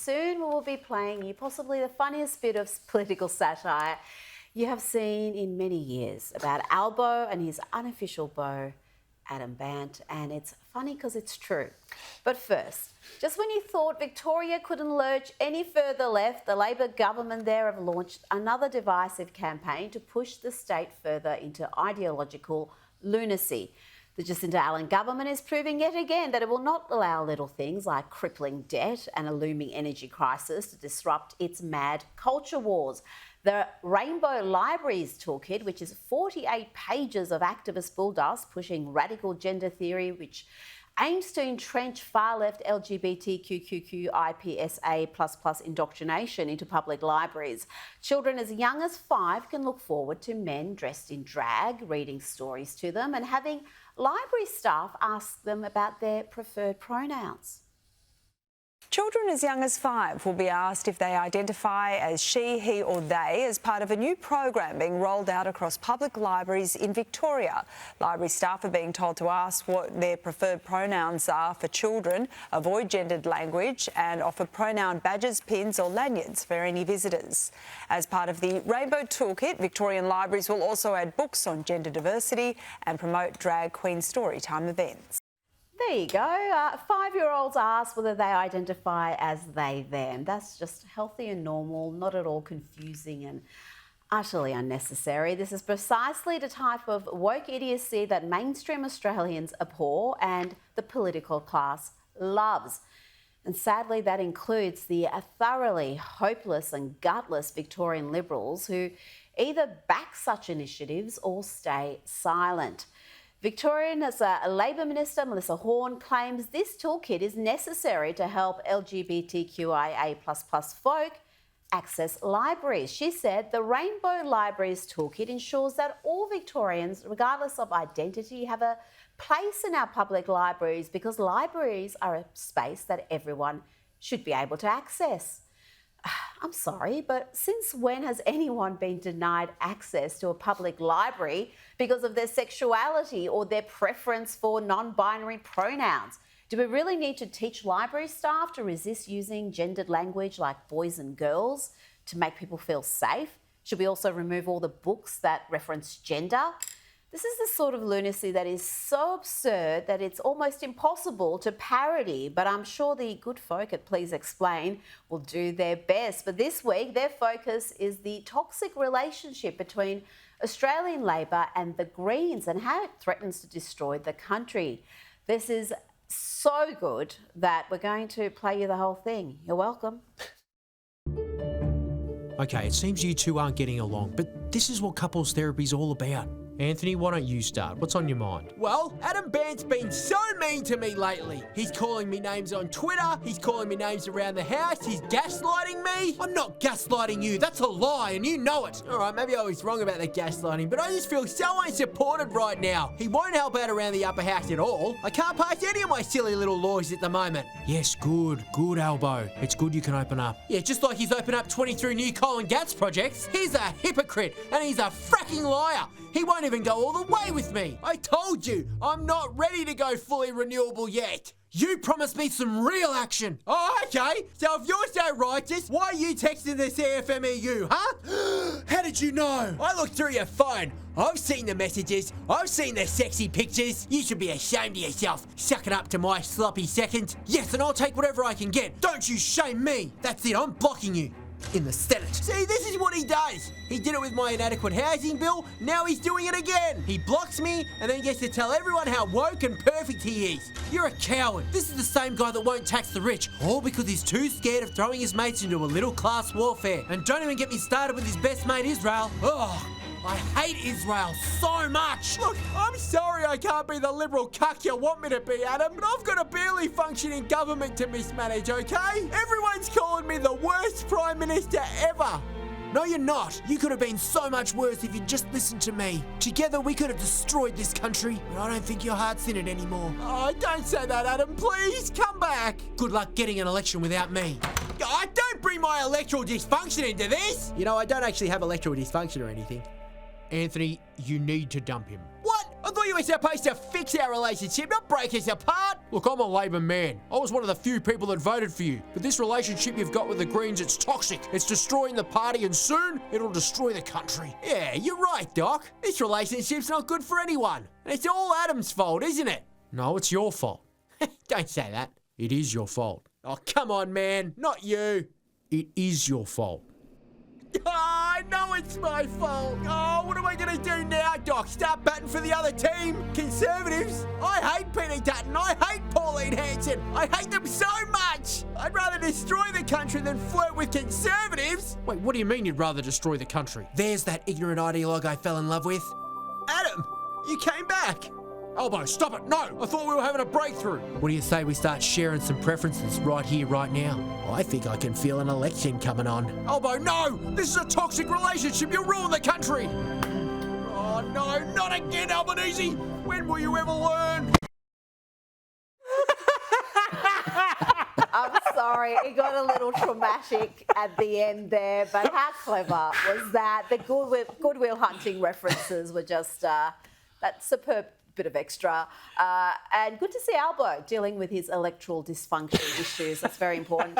soon we will be playing you possibly the funniest bit of political satire you have seen in many years about Albo and his unofficial beau, Adam Bandt, and it's funny because it's true. But first, just when you thought Victoria couldn't lurch any further left, the Labor government there have launched another divisive campaign to push the state further into ideological lunacy. The Jacinda Allen government is proving yet again that it will not allow little things like crippling debt and a looming energy crisis to disrupt its mad culture wars. The Rainbow Libraries Toolkit, which is 48 pages of activist bulldust pushing radical gender theory, which aims to entrench far-left LGBTQIPSA++ indoctrination into public libraries. Children as young as 5 can look forward to men dressed in drag, reading stories to them and having library staff ask them about their preferred pronouns. Children as young as 5 will be asked if they identify as she, he or they as part of a new program being rolled out across public libraries in Victoria. Library staff are being told to ask what their preferred pronouns are for children, avoid gendered language and offer pronoun badges, pins or lanyards for any visitors. As part of the Rainbow Toolkit, Victorian libraries will also add books on gender diversity and promote drag queen storytime events. There you go. 5-year-olds ask whether they identify as they, them. That's just healthy and normal, not at all confusing and utterly unnecessary. This is precisely the type of woke idiocy that mainstream Australians abhor and the political class loves. And sadly, that includes the thoroughly hopeless and gutless Victorian Liberals who either back such initiatives or stay silent. Victorian's Labor Minister Melissa Horne claims this toolkit is necessary to help LGBTQIA++ folk access libraries. She said the Rainbow Libraries Toolkit ensures that all Victorians, regardless of identity, have a place in our public libraries because libraries are a space that everyone should be able to access. I'm sorry, but since when has anyone been denied access to a public library because of their sexuality or their preference for non-binary pronouns? Do we really need to teach library staff to resist using gendered language like boys and girls to make people feel safe? Should we also remove all the books that reference gender? This is the sort of lunacy that is so absurd that it's almost impossible to parody, but I'm sure the good folk at Please Explain will do their best. But this week, their focus is the toxic relationship between Australian Labor and the Greens and how it threatens to destroy the country. This is so good that we're going to play you the whole thing. You're welcome. Okay, it seems you two aren't getting along, but this is what couples therapy is all about. Anthony, why don't you start? What's on your mind? Well, Adam Bandt's been so mean to me lately. He's calling me names on Twitter, he's calling me names around the house, he's gaslighting me. I'm not gaslighting you, that's a lie and you know it. Alright, maybe I was wrong about the gaslighting, but I just feel so unsupported right now. He won't help out around the upper house at all. I can't pass any of my silly little laws at the moment. Yes, good, Albo. It's good you can open up. Yeah, just like he's opened up 23 new coal and gas projects. He's a hypocrite and he's a fracking liar. He won't even go all the way with me. I told you, I'm not ready to go fully renewable yet. You promised me some real action. Oh, okay. So if you're so righteous, why are you texting the CFMEU, huh? How did you know? I looked through your phone. I've seen the messages. I've seen the sexy pictures. You should be ashamed of yourself. Suck it up to my sloppy second. Yes, and I'll take whatever I can get. Don't you shame me. That's it, I'm blocking you. In the Senate. See, this is what he does. He did it with my inadequate housing bill, now he's doing it again. He blocks me and then gets to tell everyone how woke and perfect he is. You're a coward. This is the same guy that won't tax the rich, all because he's too scared of throwing his mates into a little class warfare. And don't even get me started with his best mate Israel. Ugh. I hate Israel so much. Look, I'm sorry I can't be the liberal cuck you want me to be, Adam, but I've got a barely functioning government to mismanage, okay? Everyone's calling me the worst Prime Minister ever. No, you're not. You could have been so much worse if you'd just listened to me. Together, we could have destroyed this country, but I don't think your heart's in it anymore. Oh, don't say that, Adam. Please, come back. Good luck getting an election without me. Oh, don't bring my electoral dysfunction into this. You know, I don't actually have electoral dysfunction or anything. Anthony, you need to dump him. What? I thought you were supposed to fix our relationship, not break us apart. Look, I'm a Labor man. I was one of the few people that voted for you. But this relationship you've got with the Greens, it's toxic. It's destroying the party and soon it'll destroy the country. Yeah, you're right, Doc. This relationship's not good for anyone. And it's all Adam's fault, isn't it? No, it's your fault. Don't say that. It is your fault. Oh, come on, man. Not you. It is your fault. Oh, I know it's my fault. Oh, what am I going to do now, Doc? Start batting for the other team? Conservatives? I hate Peter Dutton. I hate Pauline Hanson. I hate them so much. I'd rather destroy the country than flirt with Conservatives. Wait, what do you mean you'd rather destroy the country? There's that ignorant ideologue I fell in love with. Adam, you came back. Elbow, stop it. No, I thought we were having a breakthrough. What do you say we start sharing some preferences right here, right now? I think I can feel an election coming on. Elbow, no! This is a toxic relationship. You'll ruin the country. Oh, no, not again, Albanese. When will you ever learn? I'm sorry, it got a little traumatic at the end there, but how clever was that? The Goodwill Hunting references were just that superb bit of extra. And good to see Albo dealing with his electoral dysfunction issues. That's very important.